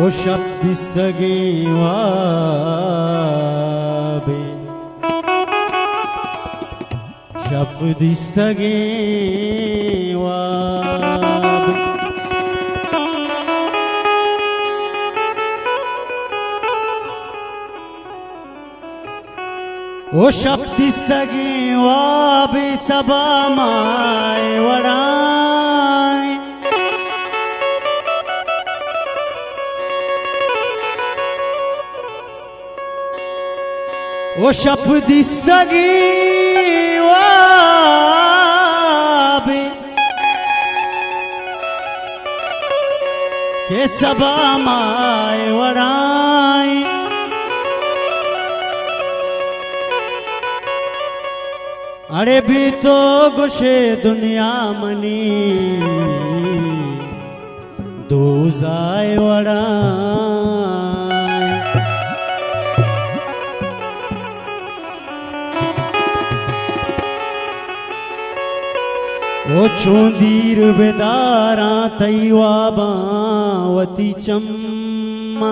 O şapdistagi vabe şapdistagi vabe O şapdistagi vabe sabamay varay O şapdistagi vabe ke sabamay varay अरे भी तो गुशे दुनिया money दो जाए वड़ा ओ चोंदीर बेदारा तैवा बावती चम्मा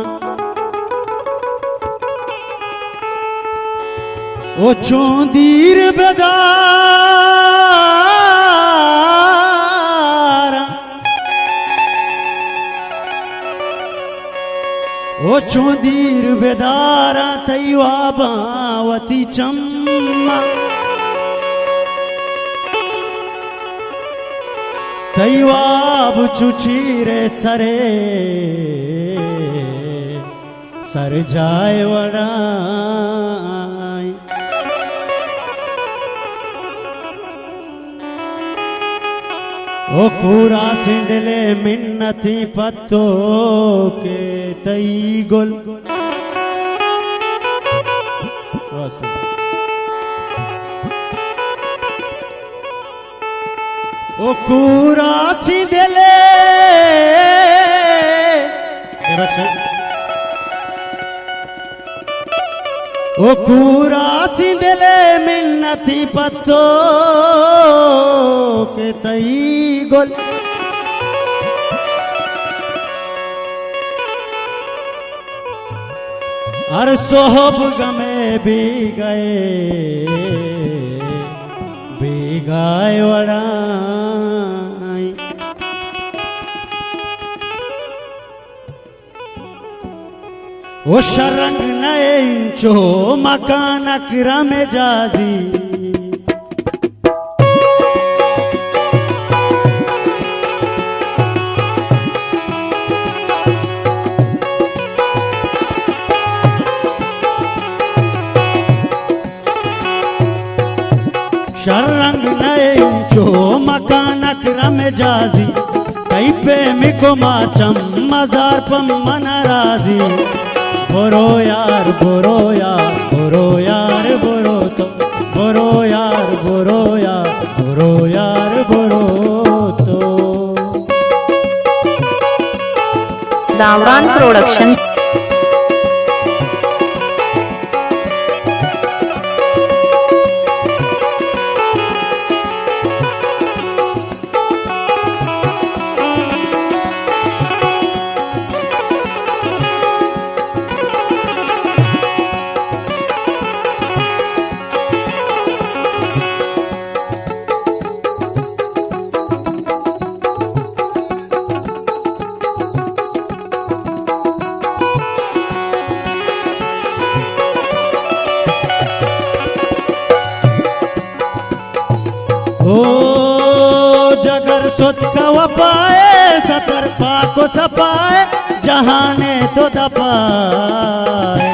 ओ चोंदीर बेदारा ओ चोंदीर बेदारा तैवा बावती चम्मा तैवाब चुचीरे सरे सर जाए वड़ाई ओ पूरा सिंडले मिन्नती पत्तो के तई गुल ओ पूरा सिंडले ओ पूरा सिंडले मिन्नती पत्तो के तई गोल हर सोहब गमे भी गाय वड़ाई ओ शरंग नए इंचो मकान अकरम जाजी शरंग नए इंचो मकान अकरम जाजी कई पे मिको माचम मजार पम मन राजी बोरो यार बोरो यार बोरो यार बोरो तो बोरो यार बोरो यार बोरो यार बोरो तो जावरान प्रोडक्शन ओ जगर सुत का वपाए सतर पाको सपाए जहाने तो दपाए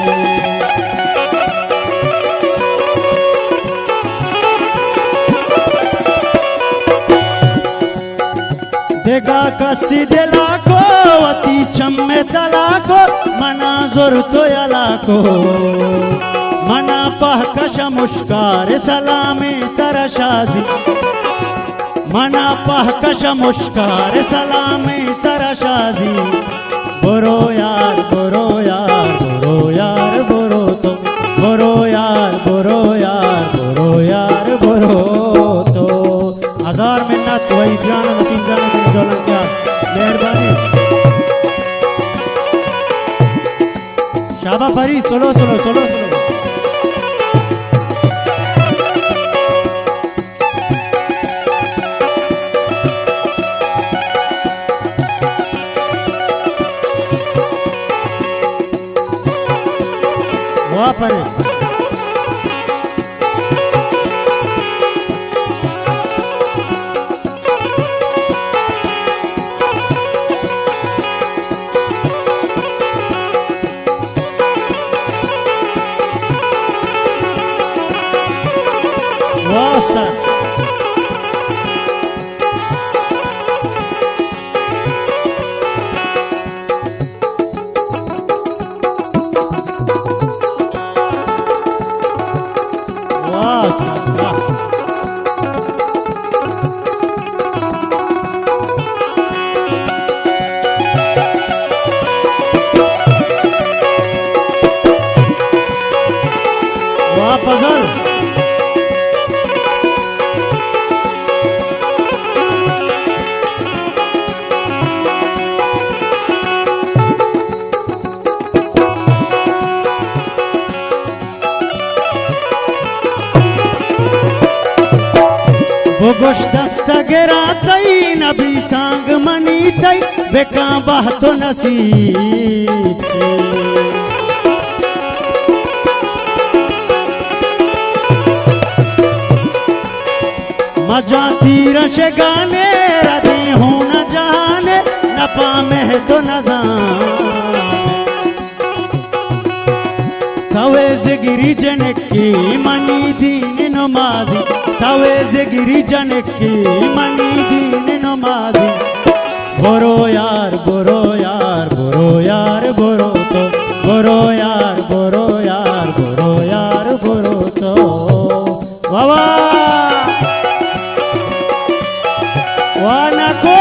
देगा कसी दिला को वती चम्मे तला को मना जोर तो यला को मना पहकश मुश्कार सलामी तरशाजी मना पहकश मुश्कार सलामी तरशाजी बोरो यार बोरो यार बोरो यार बोरो तो बोरो यार बोरो यार बोरो यार बोरो तो हजार मिन्नत वही जान नसीम जान के दौलत क्या मेहरबानी परी सोलो सोलो सोलो सोलो वाह परे वाह सर वाह सर वाह वाह पजल गोश दस्तगरा तई नबी सांग मनी तई बेका बाह तो नसीब छे मजा तीर से गाने रदी हूँ न जाने न पामे तो न जाने तवे जिगिरी जनकी मनी दीन नमाजी तवे जिगिरी जनकी मनी दीन नमाजी बोरो यार बोरो यार बोरो यार बोरो तो बोरो यार बोरो यार बोरो यार बोरो तो वाह वाह नको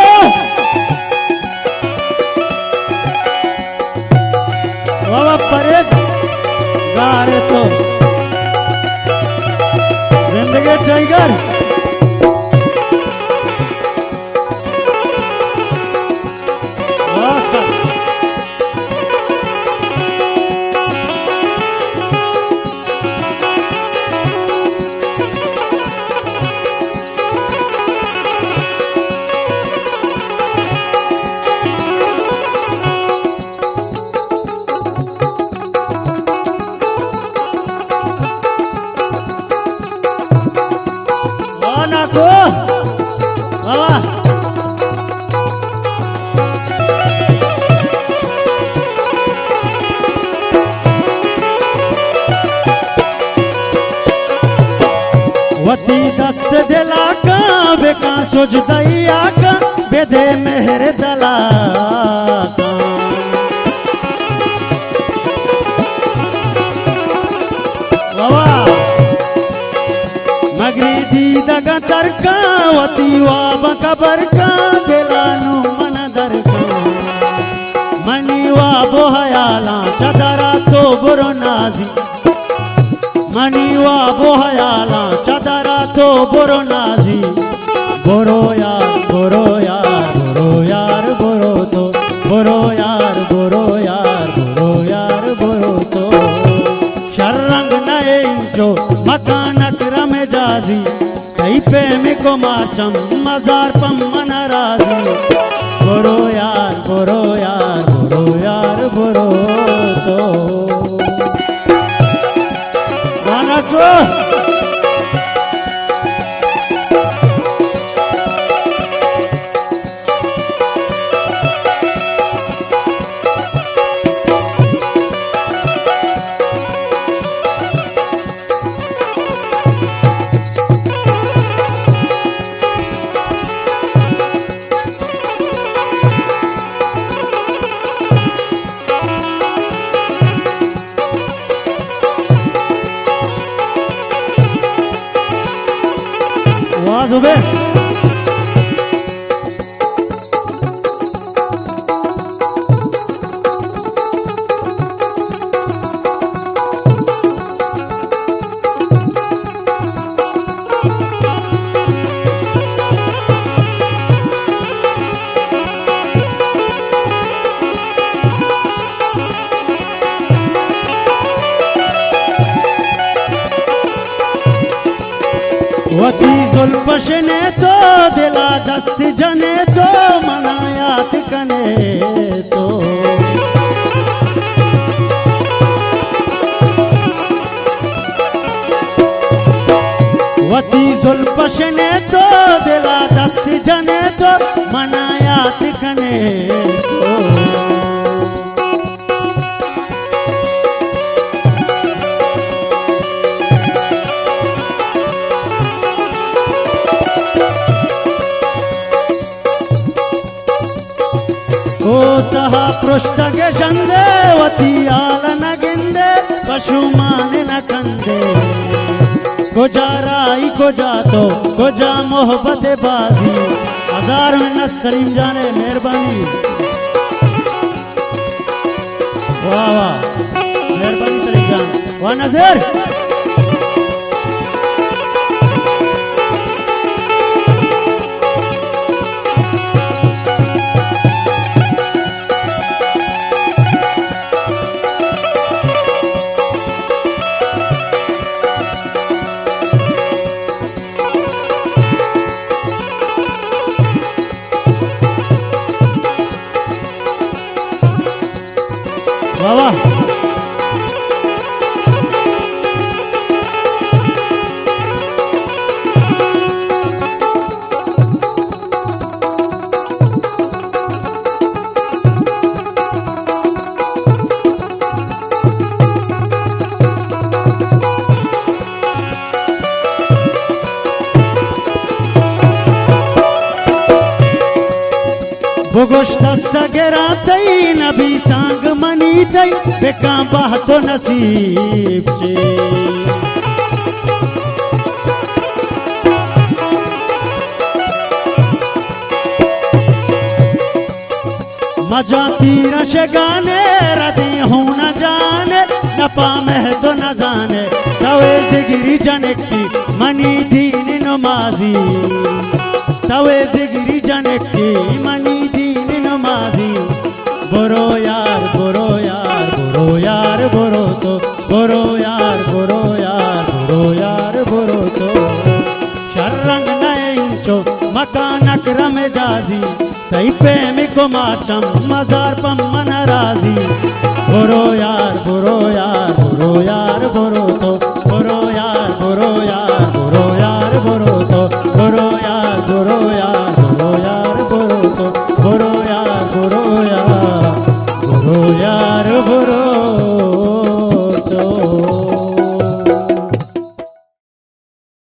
वाह परे गारे तो जिंदगी टाइगर वाह सर नको वाह वती दस्त दिला का बेका सोच दइया का बेदे मेहर दला का वाह मगरी दीदग दरका वती वाब कबर का दिलानु मन दरका मनी वाबो हयाला चदरा तो बुरो नाजी मनी वाबो हयाला चदरा तो बुरो नाजी बोरो यार बोरो यार बोरो यार बोरो तो बोरो यार बोरो यार बोरो यार बोरो तो शर्रंग नए जो मकान अकरम जाजी कई पे मिको माचम मजार पम मन राजी बोरो यार बोरो यार बोरो यार बोरो तो वानको सुल्पशने तो दिला दस्त जने तो मनायात कने तो वती सुल्पशने तो दिला दस्त जने तो मनायात कने तो ओ तहा पृष्ठगे जंदे वती आलन गिंदे पशु मान न कंदे को जा राई को जा तो को जा मोहब्बत बाजी 1000 मिन्नत सलीम जाने मेहरबानी वाह वाह मेहरबानी सलीम जान वाह नजर वाह बुगुश दस्ता गिरा तई नबी सांग मनी तई बेका बाह तो नसीब चे मजा तीर शगाने रदे हो न जाने न पामे तो न जाने तवे जिगरी जनकी मनी दीन नमाजी तवे जिगरी जनकी मनी नमाजी बोरो यार बोरो यार बोरो यार बोरो तो बोरो यार बोरो यार बोरो यार बोरो तो शर्रंग नए इंचो मकानक रम जाजी तई प्रेम को माचम मजार पम मन राजी बोरो यार बोरो यार बोरो यार बोरो तो बोरो यार बोरो यार बोरो यार बोरो तो बोरो यार बोरो यार बोरो यार बोरो तो बोरो यार